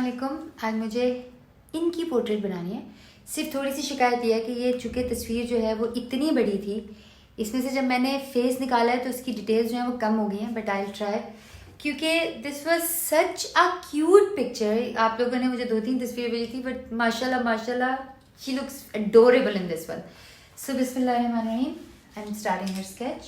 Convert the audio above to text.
अस्सलामुअलैकुम। आज मुझे इनकी पोर्ट्रेट बनानी है। सिर्फ थोड़ी सी शिकायत यह है कि ये चूँकि तस्वीर जो है वो इतनी बड़ी थी, इसमें से जब मैंने फेस निकाला है तो इसकी डिटेल्स जो हैं वो कम हो गई हैं, बट आई विल ट्राई, क्योंकि this was such a cute picture. आप लोगों ने मुझे 2-3 तस्वीरें भेजी थी, बट माशाल्लाह माशाल्लाह she looks adorable in this one. So बिस्मिल्लाहिर्रहमानिर्रहीम, I am starting her sketch.